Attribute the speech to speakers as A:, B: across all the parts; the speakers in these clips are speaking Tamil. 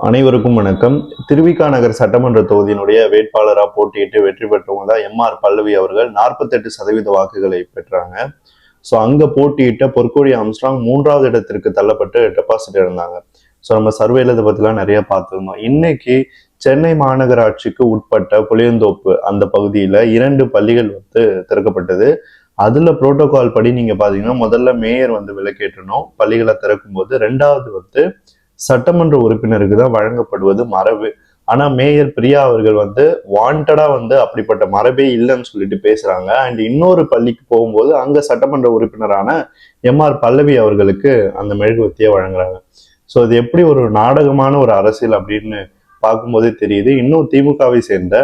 A: அனைவருக்கும் வணக்கம். திருவிக நகர் சட்டமன்ற தொகுதியினுடைய வேட்பாளராக போட்டியிட்டு வெற்றி பெற்றவங்க தான் எம்.ஆர். பல்லவி அவர்கள் 48% வாக்குகளை பெற்றாங்க. ஸோ அங்க போட்டியிட்ட பொற்கொடி ஆம்ஸ்ட்ராங் 3வது இடத்திற்கு தள்ளப்பட்டு டெபாசிட் இருந்தாங்க. ஸோ நம்ம சர்வேல இதை பத்திலாம் நிறைய பார்த்துருந்தோம். இன்னைக்கு சென்னை மாநகராட்சிக்கு உட்பட்ட புளியந்தோப்பு அந்த பகுதியில 2 பள்ளிகள் திறக்கப்பட்டது. அதுல புரோட்டோகால் படி நீங்க பாத்தீங்கன்னா முதல்ல மேயர் விலக்கேற்றணும் பள்ளிகளை திறக்கும் போது. 2வது சட்டமன்ற உறுப்பினருக்கு தான் வழங்கப்படுவது மரபு. ஆனா மேயர் பிரியா அவர்கள் வாண்டடா அப்படிப்பட்ட மரபே இல்லைன்னு சொல்லிட்டு பேசுறாங்க. அண்ட் இன்னொரு பள்ளிக்கு போகும்போது அங்க சட்டமன்ற உறுப்பினரான எம்.ஆர். பல்லவி அவர்களுக்கு அந்த மெழுகுவர்த்தியை வழங்குறாங்க. ஸோ இது எப்படி ஒரு நாடகமான ஒரு அரசியல் அப்படின்னு பார்க்கும்போதே தெரியுது. இன்னும் திமுகவை சேர்ந்த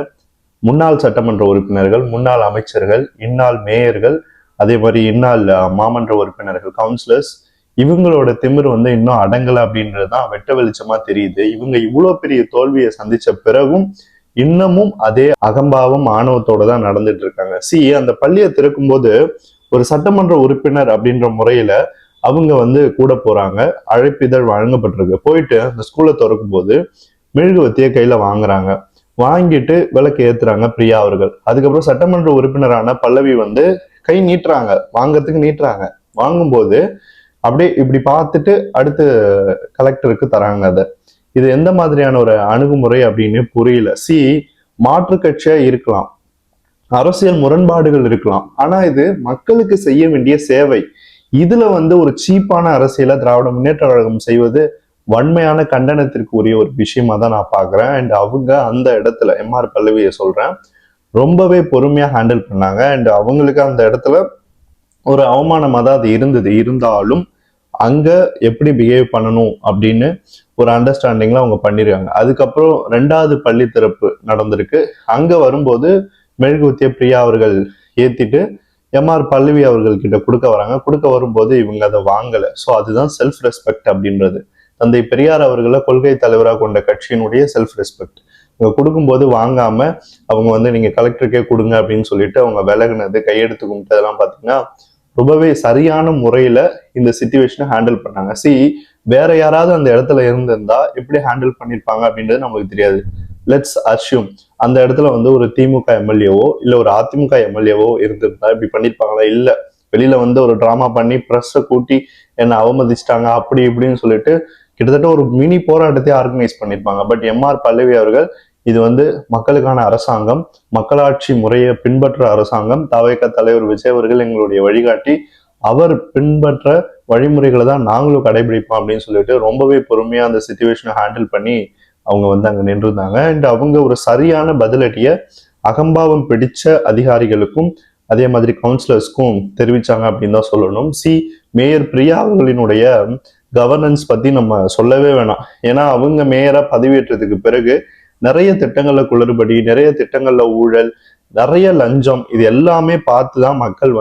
A: முன்னாள் சட்டமன்ற உறுப்பினர்கள், முன்னாள் அமைச்சர்கள், இந்நாள் மேயர்கள், அதே மாதிரி இந்நாள் மாமன்ற உறுப்பினர்கள், கவுன்சிலர்ஸ், இவங்களோட திமிர் இன்னும் அடங்கலை அப்படின்றதுதான் வெட்ட வெளிச்சமா தெரியுது. இவங்க இவ்வளவு பெரிய தோல்வியை சந்திச்ச பிறகும் இன்னமும் அதே அகம்பாவம் ஆணவத்தோட தான் நடந்துட்டு இருக்காங்க. அந்த பள்ளியை திறக்கும் போது ஒரு சட்டமன்ற உறுப்பினர் அப்படின்ற முறையில அவங்க கூட போறாங்க. அழைப்பிதழ் வழங்கப்பட்டிருக்கு. போயிட்டு அந்த ஸ்கூலை திறக்கும் போது மெழுகுவர்த்தியை கையில வாங்குறாங்க. வாங்கிட்டு விளக்கு ஏத்துறாங்க பிரியா அவர்கள். அதுக்கப்புறம் சட்டமன்ற உறுப்பினரான பல்லவி கை நீட்டுறாங்க, வாங்கறதுக்கு நீட்டுறாங்க. வாங்கும்போது அப்படியே இப்படி பார்த்துட்டு அடுத்து கலெக்டருக்கு தராங்க. இது எந்த மாதிரியான ஒரு அணுகுமுறை அப்படின்னு புரியல. மாற்று கட்சியா இருக்கலாம், அரசியல் முரண்பாடுகள் இருக்கலாம், ஆனா இது மக்களுக்கு செய்ய வேண்டிய சேவை. இதுல ஒரு சீப்பான அரசியலை திராவிட முன்னேற்ற கழகம் செய்வது வன்மையான கண்டனத்திற்கு உரிய ஒரு விஷயமா தான் நான் பாக்குறேன். அண்ட் அவங்க அந்த இடத்துல எம்.ஆர். பல்லவியை சொல்றேன், ரொம்பவே பொறுமையா ஹேண்டில் பண்ணாங்க. அண்ட் அவங்களுக்கு அந்த இடத்துல ஒரு அவமானமா தான் அது இருந்தது. இருந்தாலும் அங்க எப்படி பிஹேவ் பண்ணணும் அப்படின்னு ஒரு அண்டர்ஸ்டாண்டிங்ல அவங்க பண்ணிருக்காங்க. அதுக்கப்புறம் 2வது பள்ளி திறப்பு நடந்திருக்கு. அங்க வரும்போது மெழுகுவர்த்திய பிரியா அவர்கள் ஏத்திட்டு எம்.ஆர். பல்லவி அவர்கள் கிட்ட கொடுக்க வராங்க. கொடுக்க வரும்போது இவங்க அதை வாங்கல. ஸோ அதுதான் செல்ஃப் ரெஸ்பெக்ட் அப்படின்றது. தந்தை பெரியார் அவர்களை கொள்கை தலைவராக கொண்ட கட்சியினுடைய செல்ஃப் ரெஸ்பெக்ட். இவங்க கொடுக்கும்போது வாங்காம அவங்க நீங்க கலெக்டருக்கே கொடுங்க அப்படின்னு சொல்லிட்டு அவங்க விலகுனது, கையெடுத்து கும்பிட்டு அதெல்லாம் பாத்தீங்கன்னா ரொம்பவே சரியான முறையில இந்த சிச்சுவேஷனை ஹேண்டில் பண்ணாங்க. வேற யாராவது அந்த இடத்துல இருந்திருந்தா எப்படி ஹேண்டில் பண்ணிருப்பாங்க அப்படின்றது நமக்கு தெரியாது. லெட்ஸ் அஸ்யூம் அந்த இடத்துல ஒரு திமுக எம்எல்ஏவோ இல்ல ஒரு அதிமுக எம்எல்ஏவோ இருந்திருந்தா இப்படி பண்ணிருப்பாங்களா? இல்ல, வெளியில ஒரு டிராமா பண்ணி பிரஸ்ஸை கூட்டி என்னை அவமதிச்சிட்டாங்க அப்படி இப்படின்னு சொல்லிட்டு கிட்டத்தட்ட ஒரு மினி போராட்டத்தை ஆர்கனைஸ் பண்ணிருப்பாங்க. But MR. பல்லவி அவர்கள் இது மக்களுக்கான அரசாங்கம், மக்களாட்சி முறையை பின்பற்ற அரசாங்கம், தவேக தலைவர் விஜய் அவர்கள் எங்களுடைய வழிகாட்டி, அவர் பின்பற்ற வழிமுறைகளை தான் நாங்களும் கடைபிடிப்போம் அப்படின்னு சொல்லிட்டு ரொம்பவே பொறுமையா அந்த சிச்சுவேஷனை ஹேண்டில் பண்ணி அவங்க அங்க நின்றுருந்தாங்க. அண்ட் அவங்க ஒரு சரியான பதிலடிய அகம்பாவம் பிடிச்ச அதிகாரிகளுக்கும் அதே மாதிரி கவுன்சிலர்ஸ்க்கும் தெரிவிச்சாங்க அப்படின்னு தான் சொல்லணும். மேயர் பிரியா அவர்களினுடைய கவர்னன்ஸ் பத்தி நம்ம சொல்லவே வேணாம். ஏன்னா அவங்க மேயரா பதவியேற்றதுக்கு பிறகு நிறைய திட்டங்கள்ல குளறுபடி, நிறைய திட்டங்கள்ல ஊழல், நிறைய லஞ்சம், இது எல்லாமே பார்த்துதான் மக்கள்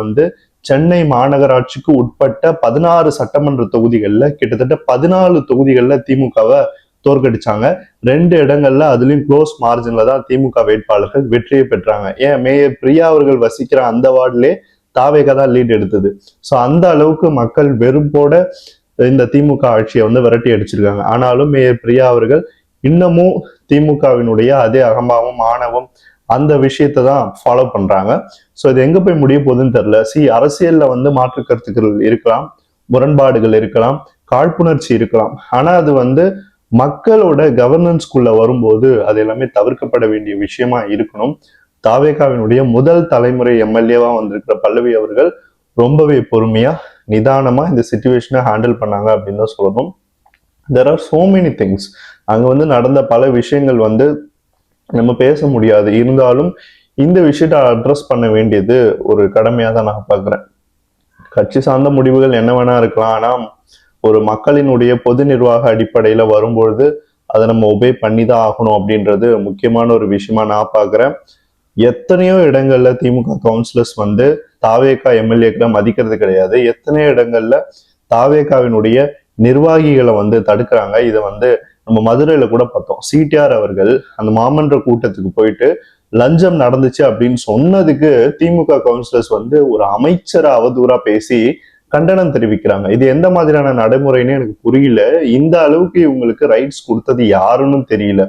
A: சென்னை மாநகராட்சிக்கு உட்பட்ட 16 சட்டமன்ற தொகுதிகள்ல கிட்டத்தட்ட 14 தொகுதிகள்ல திமுகவை தோற்கடிச்சாங்க. 2 இடங்கள்ல அதுலயும் க்ளோஸ் மார்ஜின்ல தான் திமுக வேட்பாளர்கள் வெற்றியை பெற்றாங்க. ஏன் மேயர் பிரியா அவர்கள் வசிக்கிற அந்த வார்டிலே தாவேக தான் லீட் எடுத்தது. ஸோ அந்த அளவுக்கு மக்கள் வெறுப்போட இந்த திமுக ஆட்சியை விரட்டி அடிச்சிருக்காங்க. ஆனாலும் மேயர் பிரியா அவர்கள் இன்னமும் திமுகவினுடைய அதே அகம்பாவம், ஆணவம் அந்த விஷயத்தை தான் ஃபாலோ பண்றாங்க. ஸோ இது எங்க போய் முடிய போகுதுன்னு தெரியல. அரசியல்ல மாற்று கருத்துக்கள் இருக்கலாம், முரண்பாடுகள் இருக்கலாம், காழ்ப்புணர்ச்சி இருக்கலாம். ஆனா அது மக்களோட கவர்னன்ஸ்குள்ள வரும்போது அது எல்லாமே தவிர்க்கப்பட வேண்டிய விஷயமா இருக்கணும். தாவேகாவினுடைய முதல் தலைமுறை எம்எல்ஏவா வந்திருக்கிற பல்லவி அவர்கள் ரொம்பவே பொறுமையா நிதானமா இந்த சிச்சுவேஷனை ஹேண்டில் பண்ணாங்க அப்படின்னு தான் சொல்லணும். There are so many things. அங்க நடந்த பல விஷயங்கள் நம்ம பேச முடியாது. இருந்தாலும் இந்த விஷயத்தை அட்ரஸ் பண்ண வேண்டியது ஒரு கடமையா தான் நான் பார்க்குறேன். கட்சி சார்ந்த முடிவுகள் என்ன வேணா இருக்கலாம், ஆனா ஒரு மக்களினுடைய பொது நிர்வாக அடிப்படையில வரும்பொழுது அதை நம்ம ஒபே பண்ணி தான் ஆகணும் அப்படின்றது முக்கியமான ஒரு விஷயமா நான் பார்க்குறேன். எத்தனையோ இடங்கள்ல திமுக கவுன்சிலர்ஸ் தாவேகா எம்எல்ஏக்களை மதிக்கிறது கிடையாது. எத்தனையோ இடங்கள்ல தாவேகாவினுடைய நிர்வாகிகளை தடுக்கிறாங்க. இதை நம்ம மதுரையில கூட பார்த்தோம். சிடிஆர் அவர்கள் அந்த மாமன்ற கூட்டத்துக்கு போயிட்டு லஞ்சம் நடந்துச்சு அப்படின்னு சொன்னதுக்கு திமுக கவுன்சிலர்ஸ் ஒரு அமைச்சரை அவதூறா பேசி கண்டனம் தெரிவிக்கிறாங்க. இது எந்த மாதிரியான நடைமுறைன்னு எனக்கு புரியல. இந்த அளவுக்கு இவங்களுக்கு ரைட்ஸ் கொடுத்தது யாருன்னு தெரியல.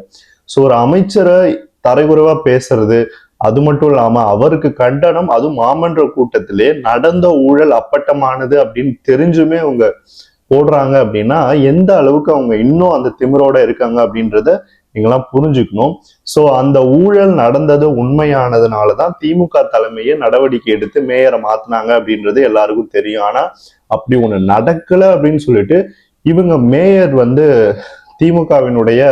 A: சோ ஒரு அமைச்சரை தரைகுறைவா பேசுறது, அது மட்டும் இல்லாம அவருக்கு கண்டனம், அதுவும் மாமன்ற கூட்டத்திலே நடந்த ஊழல் அப்பட்டமானது அப்படின்னு தெரிஞ்சுமே அவங்க போடுறாங்க அப்படின்னா எந்த அளவுக்கு அவங்க இன்னும் அந்த திமிரோட இருக்காங்க அப்படின்றத நீங்களாம் புரிஞ்சுக்கணும். சோ அந்த ஊழல் நடந்தது உண்மையானதுனாலதான் திமுக தலைமையை நடவடிக்கை எடுத்து மேயரை மாத்தினாங்க அப்படின்றது எல்லாருக்கும் தெரியும். ஆனா அப்படி ஒண்ணு நடக்கல அப்படின்னு சொல்லிட்டு இவங்க மேயர் வந்து திமுகவினுடைய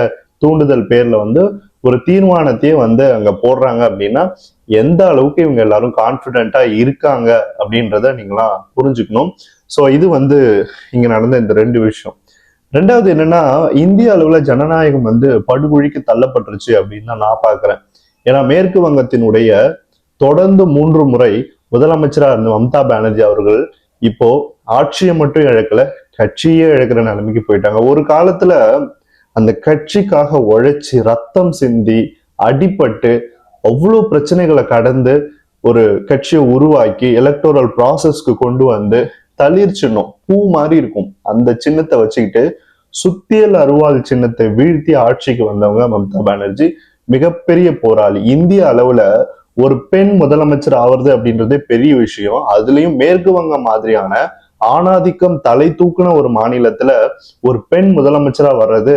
A: தூண்டுதல் பேர்ல வந்து ஒரு தீர்மானத்தையே வந்து அங்க போடுறாங்க அப்படின்னா எந்த அளவுக்கு இவங்க எல்லாரும் கான்பிடென்ட்டா இருக்காங்க அப்படின்றத நீங்களாம் புரிஞ்சுக்கணும். சோ இது வந்து இங்க நடந்த இந்த ரெண்டு விஷயம். ரெண்டாவது என்னன்னா, இந்திய அளவுல ஜனநாயகம் வந்து படுகொழிக்கு தள்ளப்பட்டுருச்சு அப்படின்னு தான் நான் பாக்குறேன். ஏன்னா மேற்கு வங்கத்தினுடைய தொடர்ந்து 3 முறை முதலமைச்சரா இருந்த மம்தா பானர்ஜி அவர்கள் இப்போ ஆட்சியை மட்டும் இழக்கல, கட்சியே இழக்கிற நிலைமைக்கு போயிட்டாங்க. ஒரு காலத்துல அந்த கட்சிக்காக உழைச்சி ரத்தம் சிந்தி அடிபட்டு அவ்வளவு பிரச்சனைகளை கடந்து ஒரு கட்சியை உருவாக்கி எலக்டோரல் ப்ராசஸ்க்கு கொண்டு வந்து தளிர் சின்னம் பூ மாதிரி இருக்கும் அந்த சின்னத்தை வச்சுக்கிட்டு சுத்தியல் அருவாள் சின்னத்தை வீழ்த்தி ஆட்சிக்கு வந்தவங்க மம்தா பானர்ஜி. மிகப்பெரிய போராளி. இந்திய அளவுல ஒரு பெண் முதலமைச்சர் ஆவறது அப்படின்றதே பெரிய விஷயம். அதுலயும் மேற்கு வங்கம் மாதிரியான ஆணாதிக்கம் தலை தூக்குன ஒரு மாநிலத்துல ஒரு பெண் முதலமைச்சரா வர்றது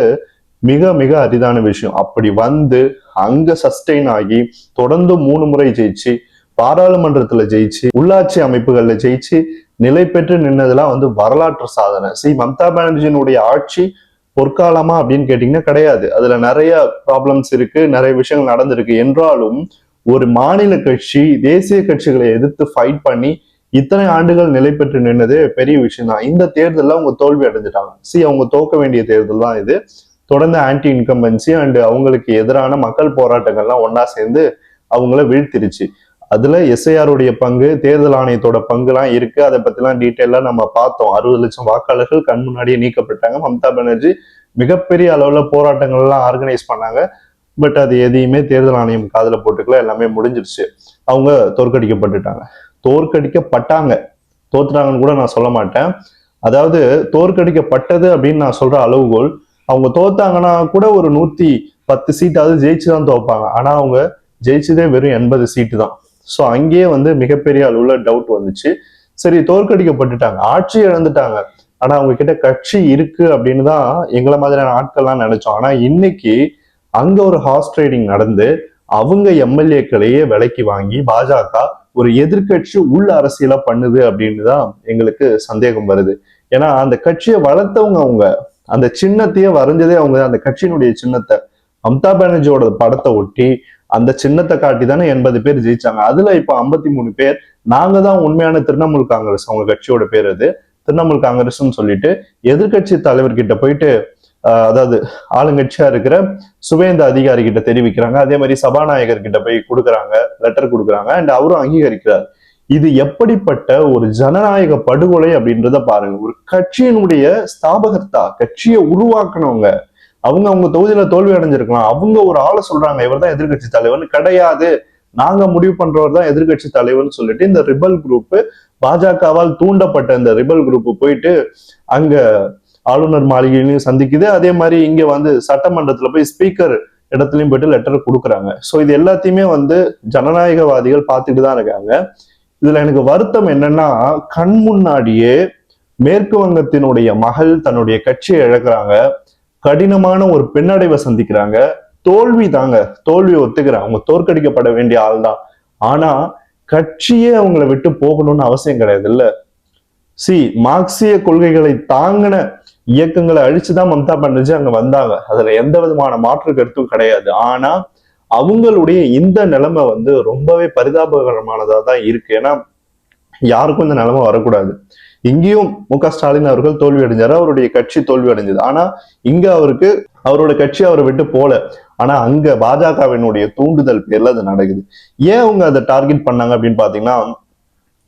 A: மிக மிக அரிதான விஷயம். அப்படி வந்து அங்க சஸ்டெயின் ஆகி தொடர்ந்து 3 முறை ஜெயிச்சு, பாராளுமன்றத்துல ஜெயிச்சு, உள்ளாட்சி அமைப்புகள்ல ஜெயிச்சு நிலை பெற்று நின்னதெல்லாம் வந்து வரலாற்று சாதனை. மம்தா பானர்ஜியினுடைய ஆட்சி பொற்காலமா அப்படின்னு கேட்டீங்கன்னா கிடையாது. அதுல நிறைய ப்ராப்ளம்ஸ் இருக்கு, நிறைய விஷயங்கள் நடந்திருக்கு. என்றாலும் ஒரு மாநில கட்சி தேசிய கட்சிகளை எதிர்த்து ஃபைட் பண்ணி இத்தனை ஆண்டுகள் நிலை பெற்று நின்னது பெரிய விஷயம் தான். இந்த தேர்தலில் அவங்க தோல்வி அடைஞ்சிட்டாங்க. அவங்க தோக்க வேண்டிய தேர்தல் தான் இது. தொடர்ந்து ஆன்டி இன்கம்பன்சி அண்ட் அவங்களுக்கு எதிரான மக்கள் போராட்டங்கள்லாம் ஒன்னா சேர்ந்து அவங்கள வீழ்த்திருச்சு. அதுல எஸ்ஐஆருடைய பங்கு, தேர்தல் ஆணையத்தோட பங்குலாம் இருக்கு. அதை பத்திலாம் டீட்டெயிலா நம்ம பார்த்தோம். 60 லட்சம் வாக்காளர்கள் கண் முன்னாடியே நீக்கப்பட்டாங்க. மம்தா பானர்ஜி மிகப்பெரிய அளவுல போராட்டங்கள் எல்லாம் ஆர்கனைஸ் பண்ணாங்க. பட் அது எதையுமே தேர்தல் ஆணையம் காதுல போட்டுக்கல. எல்லாமே முடிஞ்சிருச்சு. அவங்க தோற்கடிக்கப்பட்டுட்டாங்க. தோற்கடிக்கப்பட்டாங்க, தோத்துட்டாங்கன்னு கூட நான் சொல்ல மாட்டேன். அதாவது தோற்கடிக்கப்பட்டது அப்படின்னு நான் சொல்ற அளவுகோல், அவங்க தோத்தாங்கன்னா கூட ஒரு 110 சீட்டாவது ஜெயிச்சுதான் தோப்பாங்க. ஆனா அவங்க ஜெயிச்சதே வெறும் 80 சீட்டு தான். ஸோ அங்கேயே வந்து மிகப்பெரிய அளவுல டவுட் வந்துச்சு. சரி, தோற்கடிக்கப்பட்டுட்டாங்க, ஆட்சி இழந்துட்டாங்க, ஆனா அவங்க கிட்ட கட்சி இருக்கு அப்படின்னு தான் எங்களை மாதிரியான ஆட்கள்லாம் நினைச்சோம். ஆனா இன்னைக்கு அங்க ஒரு ஹார்ஸ் ட்ரேடிங் நடந்து அவங்க எம்எல்ஏக்களையே விலைக்கு வாங்கி பாஜக ஒரு எதிர்கட்சி உள்ள அரசியலா பண்ணுது அப்படின்னு தான் எங்களுக்கு சந்தேகம் வருது. ஏன்னா அந்த கட்சியை வளர்த்தவங்க அவங்க, அந்த சின்னத்தையே வரைஞ்சதே அவங்க, அந்த கட்சியினுடைய சின்னத்தை மம்தா பானர்ஜியோட படத்தை ஒட்டி அந்த சின்னத்தை காட்டி தானே 80 பேர் ஜெயிச்சாங்க. அதுல இப்ப 53 பேர் நாங்க தான் உண்மையான திரிணாமுல் காங்கிரஸ், அவங்க கட்சியோட பேர் அது திரிணாமுல் காங்கிரஸ்ன்னு சொல்லிட்டு எதிர்கட்சி தலைவர்கிட்ட போயிட்டு அதாவது ஆளுங்கட்சியா இருக்கிற சுவேந்த அதிகாரி கிட்ட தெரிவிக்கிறாங்க. அதே மாதிரி சபாநாயகர் கிட்ட போய் கொடுக்குறாங்க, லெட்டர் கொடுக்குறாங்க. அண்ட் அவரும் அங்கீகரிக்கிறார். இது எப்படிப்பட்ட ஒரு ஜனநாயக படுகொலை அப்படின்றத பாருங்க. ஒரு கட்சியினுடைய ஸ்தாபகர்த்தா, கட்சியை உருவாக்குனவங்க, அவங்க தொகுதியில தோல்வி அடைஞ்சிருக்கலாம். அவங்க ஒரு ஆளை சொல்றாங்க இவர் தான் எதிர்கட்சி தலைவர்னு. கிடையாது, நாங்க முடிவு பண்றவர் தான் எதிர்கட்சி தலைவர்னு சொல்லிட்டு இந்த ரிபல் குரூப், பாஜகவால் தூண்டப்பட்ட இந்த ரிபல் குரூப் போயிட்டு அங்க ஆளுநர் மாளிகையிலையும் சந்திக்குது. அதே மாதிரி இங்க வந்து சட்டமன்றத்துல போய் ஸ்பீக்கர் இடத்துலயும் போயிட்டு லெட்டர் கொடுக்குறாங்க. ஸோ இது எல்லாத்தையுமே வந்து ஜனநாயகவாதிகள் பார்த்துட்டு தான் இருக்காங்க. இதுல எனக்கு வருத்தம் என்னன்னா, கண் முன்னாடியே மேற்கு வங்கத்தினுடைய மகள் தன்னுடைய கட்சியை இழக்கிறாங்க, கடினமான ஒரு பின்னடைவை சந்திக்கிறாங்க. தோல்வி தாங்க, தோல்வியை ஒத்துக்கிறாங்க, அவங்க தோற்கடிக்கப்பட வேண்டிய ஆள் தான். ஆனா கட்சியே அவங்கள விட்டு போகணும்னு அவசியம் கிடையாது இல்ல. மார்க்சிய கொள்கைகளை தாங்கின இயக்கங்களை அழிச்சுதான் மம்தா பானர்ஜி அங்க வந்தாங்க. அதுல எந்த விதமான மாற்று கருத்தும் கிடையாது. ஆனா அவங்களுடைய இந்த நிலைமை வந்து ரொம்பவே பரிதாபகரமானதா தான் இருக்கு. ஏன்னா யாருக்கும் இந்த நிலைமை வரக்கூடாது. இங்கேயும் மு.க.ஸ்டாலின் அவர்கள் தோல்வி அடைஞ்சாரு, அவருடைய கட்சி தோல்வி அடைஞ்சது. ஆனா இங்க அவருக்கு அவரோட கட்சி அவரை விட்டு போல. ஆனா அங்க பாஜகவினுடைய தூண்டுதல் பேர்ல அது நடக்குது. ஏன் அவங்க அதை டார்கெட் பண்ணாங்க அப்படின்னு பாத்தீங்கன்னா,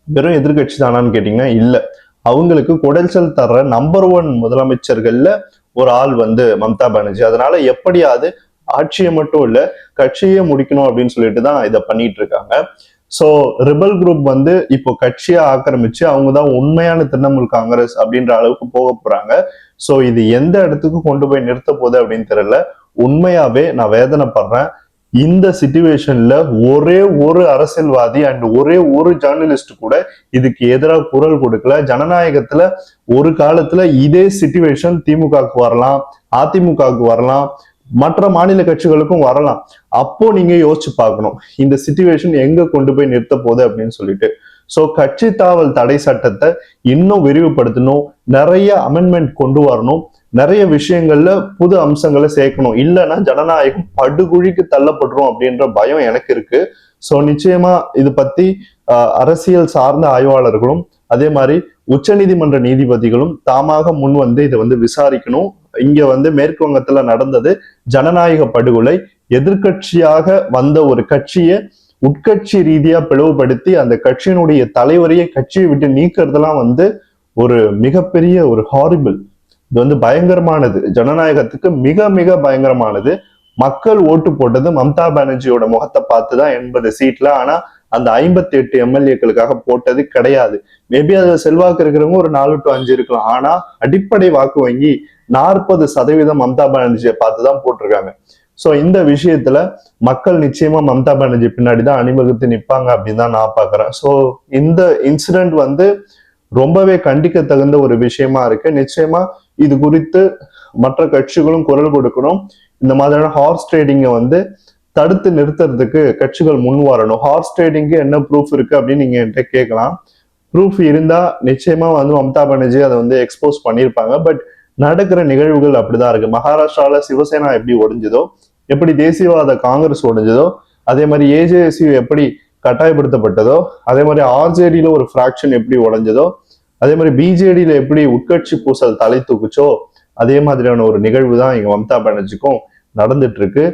A: வெறும் எதிர்கட்சி தானான்னு கேட்டீங்கன்னா இல்ல, அவங்களுக்கு குடைச்சல் தர்ற நம்பர் 1 முதலமைச்சர்கள்ல ஒரு ஆள் வந்து மம்தா பானர்ஜி. அதனால எப்படியாவது ஆட்சியை மட்டும் இல்ல கட்சியே முடிக்கணும் அப்படின்னு சொல்லிட்டு தான் இதை பண்ணிட்டு இருக்காங்க. ஸோ ரிபல் குரூப் வந்து இப்போ கட்சியை ஆக்கிரமிச்சு அவங்க தான் உண்மையான திரிணாமுல் காங்கிரஸ் அப்படின்ற அளவுக்கு போக போறாங்க. ஸோ இது எந்த இடத்துக்கு கொண்டு போய் நிறுத்த போகுது அப்படின்னு தெரியல. உண்மையாவே நான் வேதனைப்படுறேன். இந்த சிச்சுவேஷன்ல ஒரே ஒரு அரசியல்வாதி அண்ட் ஒரே ஒரு ஜேர்னலிஸ்ட் கூட இதுக்கு எதிராக குரல் கொடுக்கல. ஜனநாயகத்துல ஒரு காலத்துல இதே சிச்சுவேஷன் திமுகவுக்கு வரலாம், அதிமுகவுக்கு வரலாம், மற்ற மாநில கட்சிகளுக்கும் வரலாம். அப்போ நீங்க யோசிச்சு பார்க்கணும் இந்த சிச்சுவேஷன் எங்க கொண்டு போய் நிறுத்த போகுது அப்படின்னு சொல்லிட்டு. ஸோ கட்சி தாவல் தடை சட்டத்தை இன்னும் விரிவுபடுத்தணும், நிறைய அமெண்ட்மெண்ட் கொண்டு வரணும், நிறைய விஷயங்கள்ல புது அம்சங்களை சேர்க்கணும். இல்லைன்னா ஜனநாயகம் படுகுழிக்கு தள்ளப்படுறோம் அப்படின்ற பயம் எனக்கு இருக்கு. ஸோ நிச்சயமா இது பத்தி அரசியல் சார்ந்த ஆய்வாளர்களும் அதே மாதிரி உச்சநீதிமன்ற நீதிபதிகளும் தாமாக முன் வந்து இதை வந்து விசாரிக்கணும். இங்க வந்து மேற்கு வங்கத்துல நடந்தது ஜனநாயக படுகொலை. எதிர்கட்சியாக வந்த ஒரு கட்சியை உட்கட்சி ரீதியா பிளவுபடுத்தி அந்த கட்சியினுடைய தலைவரையே கட்சியை விட்டு நீக்கிறதுலாம் வந்து ஒரு மிகப்பெரிய ஒரு ஹாரிபிள். இது வந்து பயங்கரமானது, ஜனநாயகத்துக்கு மிக மிக பயங்கரமானது. மக்கள் ஓட்டு போட்டது மம்தா பானர்ஜியோட முகத்தை பார்த்துதான் 80 சீட்ல. ஆனா அந்த 58 எம்எல்ஏக்களுக்காக போட்டது கிடையாது. மேபி அது செல்வாக்கு இருக்கிறவங்க ஒரு 4 to 5 இருக்கலாம். ஆனா அடிப்படை வாக்கு வங்கி 40% மம்தா பானர்ஜியை பார்த்துதான் போட்டிருக்காங்க. சோ இந்த விஷயத்துல மக்கள் நிச்சயமா மம்தா பானர்ஜி பின்னாடிதான் அணிவகுத்து நிற்பாங்க அப்படின்னு தான் நான் பாக்குறேன். சோ இந்த இன்சிடென்ட் வந்து ரொம்பவே கண்டிக்க தகுந்த ஒரு விஷயமா இருக்கு. நிச்சயமா இது குறித்து மற்ற கட்சிகளும் குரல் கொடுக்கணும். இந்த மாதிரியான ஹார்ஸ் ட்ரேடிங்கை வந்து தடுத்து நிறுத்துறதுக்கு கட்சிகள் முன் வரணும். ஹார்ஸ் ட்ரேடிங்க்கு என்ன ப்ரூஃப் இருக்கு அப்படின்னு நீங்க என்கிட்ட கேட்கலாம். ப்ரூஃப் இருந்தா நிச்சயமா வந்து மம்தா பானர்ஜி அதை வந்து எக்ஸ்போஸ் பண்ணியிருப்பாங்க. பட் நடக்கிற நிகழ்வுகள் அப்படிதான் இருக்கு. மகாராஷ்டிரால சிவசேனா எப்படி ஒடிஞ்சதோ, எப்படி தேசியவாத காங்கிரஸ் ஒடிஞ்சதோ, அதே மாதிரி ஏஜேஎஸ்யூ எப்படி கட்டாயப்படுத்தப்பட்டதோ, அதே மாதிரி ஆர்ஜேடியில ஒரு ஃபிராக்ஷன் எப்படி உடைஞ்சதோ, அதே மாதிரி பிஜேடியில எப்படி உட்கட்சி பூசல் தலை தூக்குச்சோ, அதே மாதிரியான ஒரு நிகழ்வு தான் இங்க மம்தா பானர்ஜிக்கும் நடந்துட்டு இருக்கு.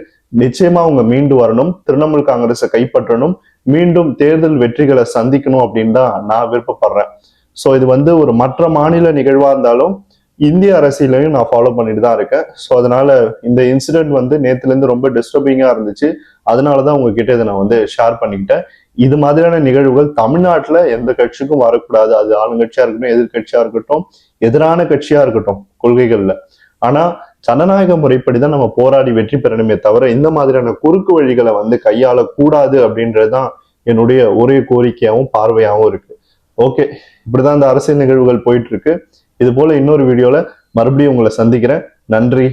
A: நிச்சயமா அவங்க மீண்டு வரணும், திரிணாமுல் காங்கிரஸை கைப்பற்றணும், மீண்டும் தேர்தல் வெற்றிகளை சந்திக்கணும் அப்படின்னு தான் நான் விருப்பப்படுறேன். ஸோ இது வந்து ஒரு மற்ற மாநில நிகழ்வா இருந்தாலும் இந்திய அரசியலையும் நான் ஃபாலோ பண்ணிட்டு தான் இருக்கேன். ஸோ அதனால இந்த இன்சிடென்ட் வந்து நேத்துல இருந்து ரொம்ப டிஸ்டர்பிங்கா இருந்துச்சு. அதனாலதான் உங்ககிட்ட இதை நான் வந்து ஷேர் பண்ணிக்கிட்டேன். இது மாதிரியான நிகழ்வுகள் தமிழ்நாட்டுல எந்த கட்சிக்கும் வரக்கூடாது. அது ஆளுங்கட்சியா இருக்கட்டும், எதிர்கட்சியா இருக்கட்டும், எதிரான கட்சியா இருக்கட்டும் கொள்கைகள்ல. ஆனா ஜனநாயக முறைப்படிதான் நம்ம போராடி வெற்றி பெறணுமே தவிர இந்த மாதிரியான குறுக்கு வழிகளை வந்து கையாளக்கூடாது அப்படின்றதுதான் என்னுடைய ஒரே கோரிக்கையாவும் பார்வையாவும் இருக்கு. ஓகே, இப்படிதான் இந்த அரசியல் நிகழ்வுகள் போயிட்டு இருக்கு. இது போல இன்னொரு வீடியோல மறுபடியும் உங்களை சந்திக்கிறேன். நன்றி.